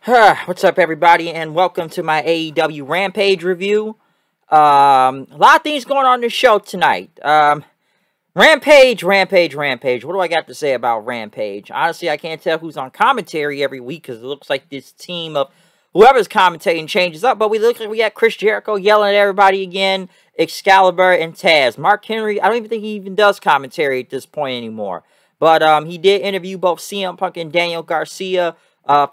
What's up, everybody, and welcome to my AEW Rampage review. A lot of things going on in the show tonight. Rampage. What do I got to say about Rampage? Honestly, I can't tell who's on commentary every week because it looks like this team of whoever's commentating changes up. But we look like we got Chris Jericho yelling at everybody again, Excalibur, and Taz. Mark Henry, I don't even think he even does commentary at this point anymore. But he did interview both CM Punk and Daniel Garcia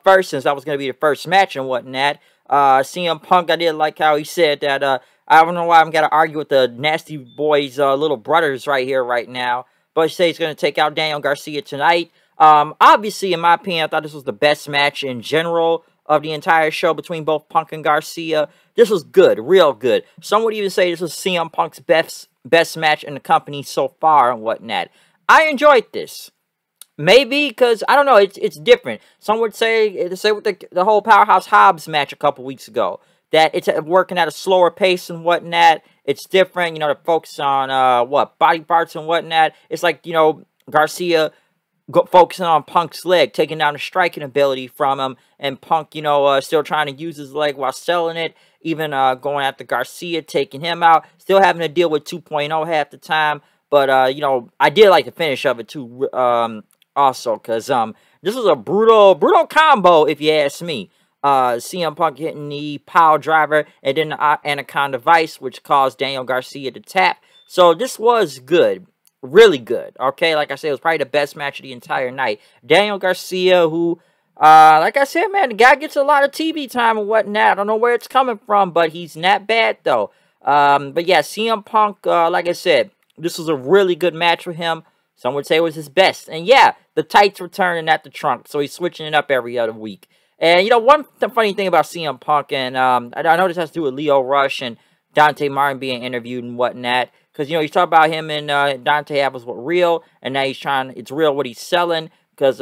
first, since that was going to be the first match and whatnot. CM Punk, I did like how he said that, I don't know why I'm going to argue with the Nasty Boys' little brothers right here, right now. But he said he's going to take out Daniel Garcia tonight. Obviously, in my opinion, I thought this was the best match in general of the entire show between both Punk and Garcia. This was good, real good. Some would even say this was CM Punk's best match in the company so far and whatnot. I enjoyed this. Maybe because, I don't know, it's different. Some would say with the whole Powerhouse Hobbs match a couple weeks ago, that it's working at a slower pace and whatnot. It's different, you know, to focus on, body parts and whatnot. It's like, you know, Garcia focusing on Punk's leg, taking down the striking ability from him, and Punk, you know, still trying to use his leg while selling it, even going after Garcia, taking him out, still having to deal with 2.0 half the time. But, you know, I did like the finish of it, too, also, because this was a brutal combo, if you ask me. CM Punk hitting the pile driver and then the Anaconda Vice, which caused Daniel Garcia to tap. So this was good, really good. Okay, like I said, it was probably the best match of the entire night. Daniel Garcia, who, like I said, man, the guy gets a lot of TV time and whatnot. I don't know where it's coming from, but he's not bad though. But yeah, CM Punk, like I said, this was a really good match for him. Some would say it was his best. And yeah, the tights were turning at the trunk, so he's switching it up every other week. And, you know, one funny thing about CM Punk, and I know this has to do with Leo Rush and Dante Martin being interviewed and whatnot. Because, you know, he's talking about him and Dante Apples were real, and now it's real what he's selling. Because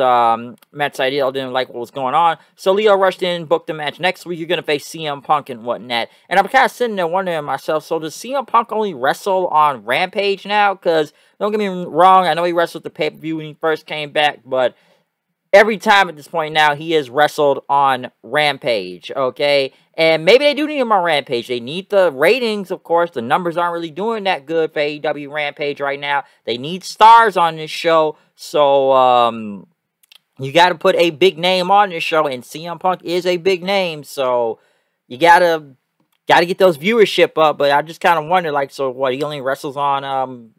Matt Sydal didn't like what was going on. So Leo Rush didn't book the match. Next week, you're going to face CM Punk and whatnot. And I'm kind of sitting there wondering myself, so does CM Punk only wrestle on Rampage now? Because, don't get me wrong, I know he wrestled the pay-per-view when he first came back. But every time at this point now, he has wrestled on Rampage, okay? And maybe they do need him on Rampage. They need the ratings, of course. The numbers aren't really doing that good for AEW Rampage right now. They need stars on this show. So, you got to put a big name on this show, and CM Punk is a big name, so you gotta get those viewership up. But I just kind of wonder, like, so what, he only wrestles on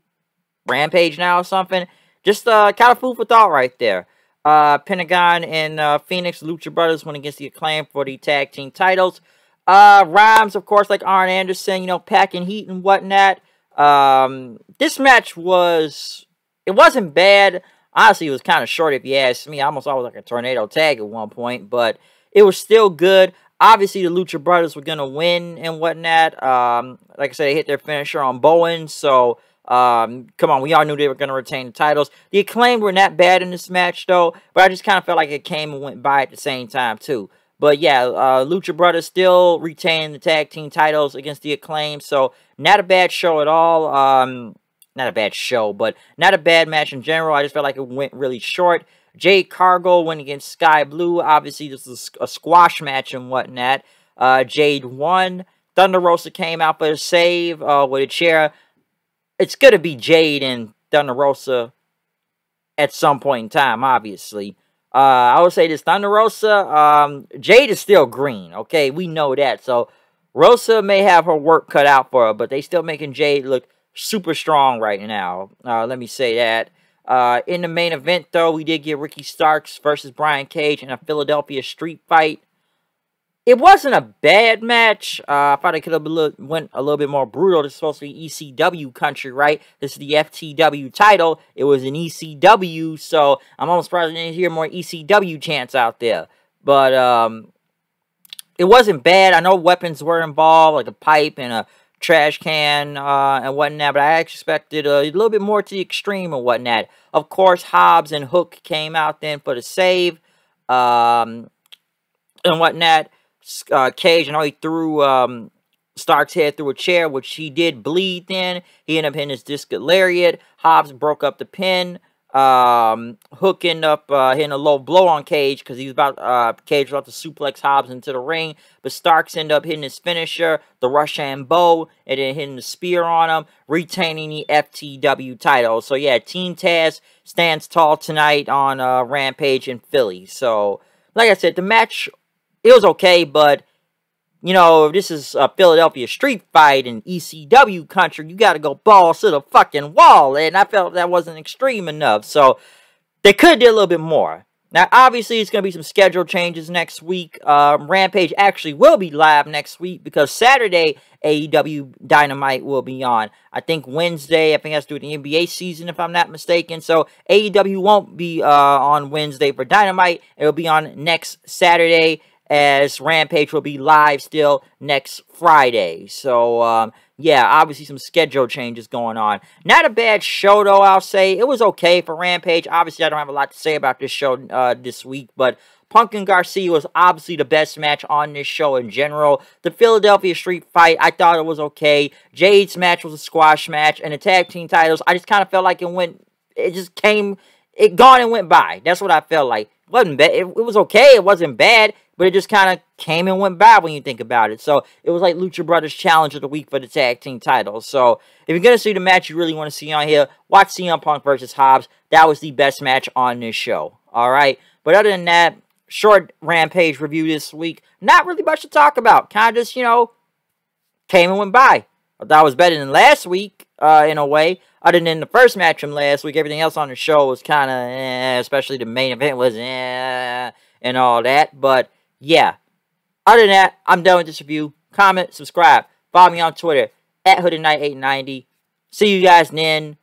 Rampage now or something? Just kind of food for thought right there. Pentagon and Phoenix Lucha Brothers went against the Acclaim for the tag team titles. Rhymes, of course, like Arn Anderson, you know, packing heat and whatnot. This match wasn't bad. Honestly, it was kind of short if you ask me. I almost saw it like a tornado tag at one point, but it was still good. Obviously, the Lucha Brothers were going to win and whatnot. Like I said, they hit their finisher on Bowen, so come on, we all knew they were going to retain the titles. The Acclaim were not bad in this match, though, but I just kind of felt like it came and went by at the same time, too. But yeah, Lucha Brothers still retain the tag team titles against the Acclaim, so not a bad show at all. Not a bad show, but not a bad match in general. I just felt like it went really short. Jade Cargill went against Sky Blue. Obviously, this is a squash match and whatnot. Jade won. Thunder Rosa came out for a save with a chair. It's going to be Jade and Thunder Rosa at some point in time, obviously. I would say this, Thunder Rosa, Jade is still green, okay? We know that. So, Rosa may have her work cut out for her, but they still making Jade look super strong right now. Let me say that. In the main event, though, we did get Ricky Starks versus Brian Cage in a Philadelphia street fight. It wasn't a bad match. I thought it could have went a little bit more brutal. This is supposed to be ECW country, right? This is the FTW title. It was an ECW, so I'm almost surprised I didn't hear more ECW chants out there. But it wasn't bad. I know weapons were involved, like a pipe and a trash can and whatnot, but I expected a little bit more to the extreme and whatnot. Of course, Hobbs and Hook came out then for the save and whatnot. Cage, I know he threw Stark's head through a chair, which he did bleed then. He ended up hitting his discus lariat. Hobbs broke up the pin. Hook ended up hitting a low blow on Cage because he was Cage was about to suplex Hobbs into the ring, but Starks ended up hitting his finisher, the Russian Bow, and then hitting the spear on him, retaining the FTW title. So yeah, Team Taz stands tall tonight on Rampage in Philly. So like I said, the match, it was okay, but you know, this is a Philadelphia street fight in ECW country. You got to go balls to the fucking wall. And I felt that wasn't extreme enough. So, they could have did a little bit more. Now, obviously, it's going to be some schedule changes next week. Rampage actually will be live next week because Saturday, AEW Dynamite will be on. I think Wednesday, I think that's due to the NBA season, if I'm not mistaken. So, AEW won't be on Wednesday for Dynamite. It'll be on next Saturday, as Rampage will be live still next Friday. So, yeah, obviously some schedule changes going on. Not a bad show, though, I'll say. It was okay for Rampage. Obviously, I don't have a lot to say about this show this week, but Punk and Garcia was obviously the best match on this show in general. The Philadelphia Street Fight, I thought it was okay. Jade's match was a squash match, and the tag team titles, I just kind of felt like it gone and went by. That's what I felt like. It wasn't bad. It was okay. It wasn't bad, but it just kind of came and went by when you think about it. So, it was like Lucha Brothers Challenge of the Week for the tag team titles. So, if you're going to see the match you really want to see on here, watch CM Punk versus Hobbs. That was the best match on this show. Alright? But other than that, short Rampage review this week. Not really much to talk about. Kind of just, you know, came and went by. I thought it was better than last week, in a way. Other than the first match from last week, everything else on the show was kind of especially the main event was and all that. But, yeah. Other than that, I'm done with this review. Comment, subscribe. Follow me on Twitter, @HoodedKnight890. See you guys then.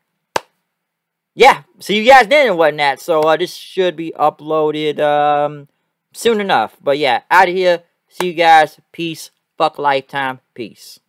Yeah, see you guys then and whatnot. So, this should be uploaded, soon enough. But, yeah, out of here. See you guys. Peace. Fuck lifetime. Peace.